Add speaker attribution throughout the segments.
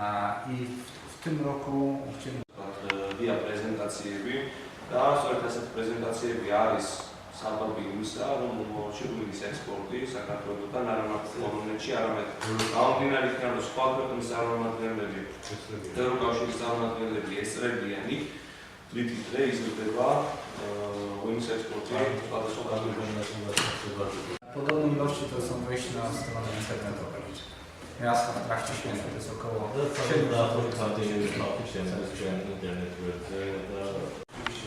Speaker 1: I w tym roku
Speaker 2: via prezentacjevi da სწორედ ასეთ პრეზენტაციები არის საბაბი იმისა, რომ შეგვიძლია ექსპორტი საქართველოსთან არამარტო პოლონეთში, არამედ გამომდინარე იქიდან, რომ სხვა ქვეყნის წარმომადგენლები, ევროკავშირის წარმომადგენლები ესწრებიან იქ, თვითონ დღე იზრდება ღვინის ექსპორტი სხვადასხვა ქვეყნებში.
Speaker 1: Podobne ilości to są wejść na stronę internetową. Raz w trakcie święta to jest około 7 lat.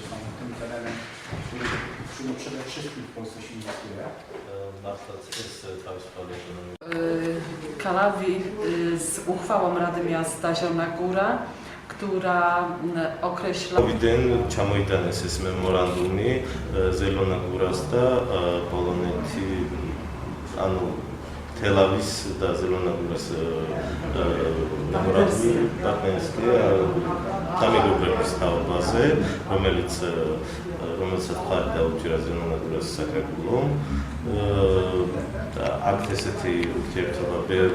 Speaker 1: Są tym terenem, który przede wszystkim w Polsce się inwestuje.
Speaker 3: Kalawi z uchwałą Rady Miasta Zielona Góra, która określa...
Speaker 4: Ჩამოიტანეს ეს მემორანდუმი ზელონა გურას და პოლონეთი ანუ თელავის და ზელონა გურას მემორანდუმი პარტნიორია დამეგობრების თაობაზე, რომელსაც ხარი დაუჭირა ზელონა გურას საქართველომ. აქ ესეთი ურთიერთობა ბევრ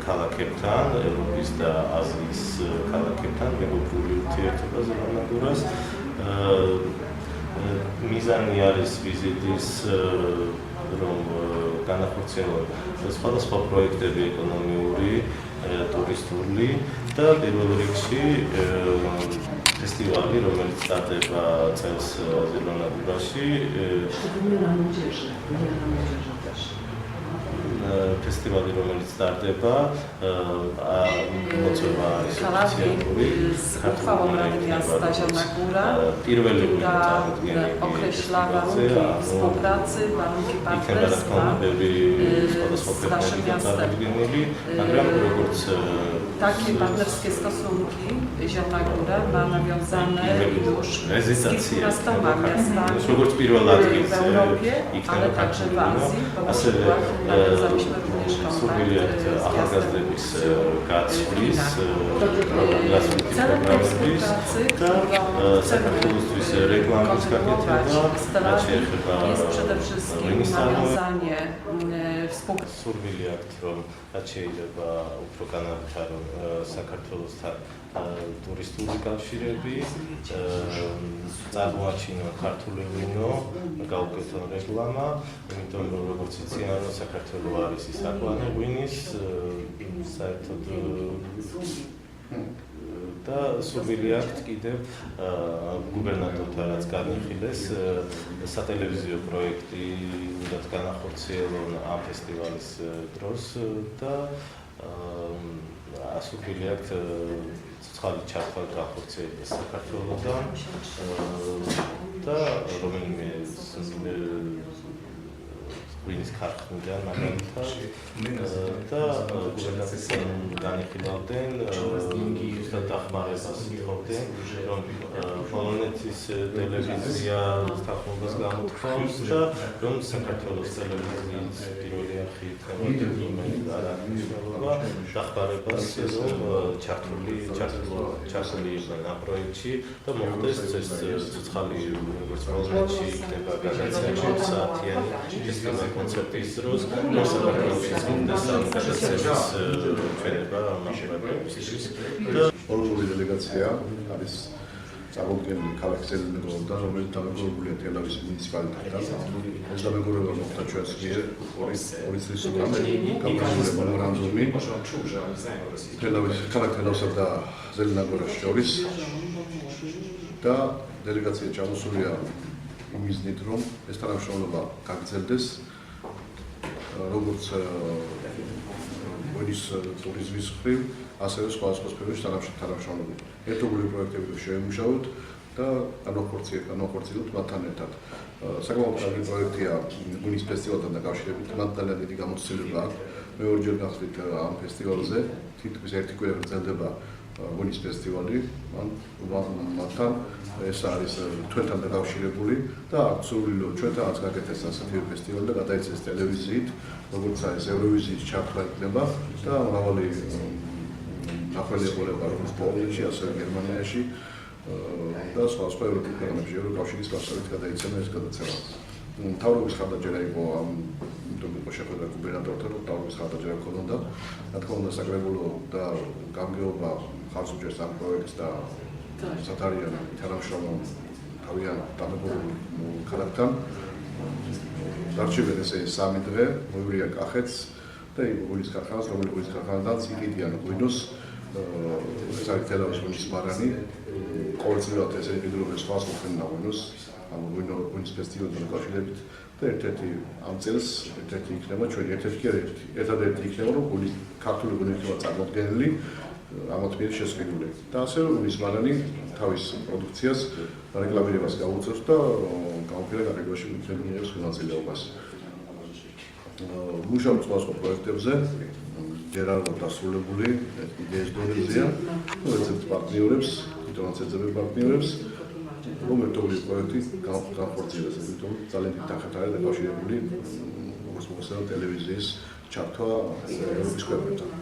Speaker 4: ქალაქებთან, ევროპის და აზიის ქალაქებთან მეგობრული ურთიერთობა ზელონა გურას. მიზანი არის ვიზიტის რომ განახორციელონ სხვადასხვა პროექტები ეკონომიური, ტურისტული და პირველ რიგში ფესტივალი, რომელიც სტარტდება წელს ზელონა გურაში. ფესტივალი, რომელიც სტარტდება, მოწვევა არის ოფიციალური
Speaker 3: uchwałą Rady Miasta Zielona Góra, która określa warunki współpracy, warunki partnerstwa z naszym miastem. Takie partnerskie stosunki Zielona Góra ma nawiązane już z kilkunastoma miastami w Europie, ale także w Azji, bo na przykład nawiązaliśmy również kontakt z celem tej współpracy, którą chcemy kontynuować, jest przede wszystkim nawiązanie współpracy.
Speaker 4: ტურისტული კავშირები, წარმოაჩინა ქართული ღვინო, გაუკეთონ რეკლამა, იმიტომ რომ როგორც იციან, საქართველო არის ისაკვანე ღვინის, საერთოდ და სურვილი აქვთ კიდევ გუბერნატორთან რაც განიხილეს სატელევიზიო პროექტი, რაც განახორციელონ ამ ფესტივალის დროს და სურვილი აქვთ ცოცხალი ჩართვა განახორციელდეს საქართველოსთან და რომელიმე ღვინის ქარხნიდან მაგალითად და გუბერნატორთან განიხილავდნენ ზუსტად დახმარებას ითხოვდნენ რომ პოლონეთის ტელევიზია თანხმობას გამოთქვამს და რომ საქართველოს ტელევიზიის პირველი არხი და დახმარებას რომ ჩართული იყვნენ ამ პროექტში და მოხდეს ეს ცოცხალი როგორც პოლონეთში იქნება გადაცემა საათიანი ფესტივალი კონცერტის დროს საქართველოში გუნდეს ამ გადაცემის ჩვენება მასშტაბების და
Speaker 5: პოლონური დელეგაცია არის წარმოდგენილი ქალაქ ზელენოგოროდან, რომელიც დამეგობრებულია თელავის მუნიციპალიტეტთან. ეს დამეგობრება მოხდა ჩვენს მიერ ორი წლის უკან გამოსული მემორანდუმი ქალაქ თელავსა და ზელენოგოროს შორის და დელეგაცია ჩამოსულია იმიზნით, რომ ეს თანამშრომლობა გაგრძელდეს როგორც ღვინის ტურიზმის მხრივ, ასევე სხვადასხვა სფეროში თანამშრომლობა. ერთობლივი პროექტები შევიმუშავოთ და განვახორციელებთ მათთან ერთად. საკმაოდ კარგი პროექტია ღვინის ფესტივალთან დაკავშირებით, მათ ძალიან დიდი გამოცდილება აქვს. მე ორჯერ გახდით ამ ფესტივალზე, თითქმის ერთი კვირა გრძელდება ღვინის ფესტივალი, მათთან ეს არის ჩვენთან დაკავშირებული და აქ სურვილი რომ ჩვენთანაც გაკეთდეს ასეთი ფესტივალი და გადაიცეს ტელევიზიით, როგორც არის ევროვიზიის ჩართვა იქნება და მრავალი ახალგაზრდა როგორც პოლონეთში, ასევე გერმანიაში და სხვა ევროპულ ქვეყნებში, ევროკავშირის გასავლით გადაიცემა ეს გადაცემა. თავრობის ხარდაჭერა იყო ამ იმიტომ იყო შეხვედრა გუბერნატორთან, რომ თავრობის ხარდაჭერა ქონოდა. რა თქმა უნდა, საკრებულო და გამგეობა ხარჯს უჭერს ამ პროექტს და სათარიან თანამშრომლობ თავიანთ დამეგობრულ ქალაქთან. დარჩებენ ესე 3 დღე, მოივლია კახეთს და ღვინის ქარხანას, რომელიც ღვინის ქარხანადანაც იყიდიან ღვინოს. ეს არის თელავის ღვინის მარანი. ყოველწლიურად ესე იყიდრობენ სხვა ხმენა ღვინოს, ამ ღვინის ფესტივალთან დაკავშირებით და ერთ-ერთი ამ წელს ერთ-ერთი იქნება ჩვენი ერთადერთი იქნება რომ ქართული ღვინო იქნება წარმოდგენილი ამათ მიერ შესყიდული. და ასე რომ ღვინის მარანი თავის პროდუქციას რეკლამირებას გაუწევს და გამოფენა კატეგორიაში მიღებს მონაწილეობას. მუშაობს სხვა პროექტებზე, ჯერ არ აქვს დასრულებული იდეის დონეზეა, ეძებს პარტნიორებს, თვითონაც ეძებს პარტნიორებს, რომ ერთობლივი პროექტი განხორციელდეს, იმიტომ ძალიან დიდ დახეთაა დაკავშირებული როგორც მოსავალ ტელევიზიის ჩართვა ევროპის ქვეყნებთან.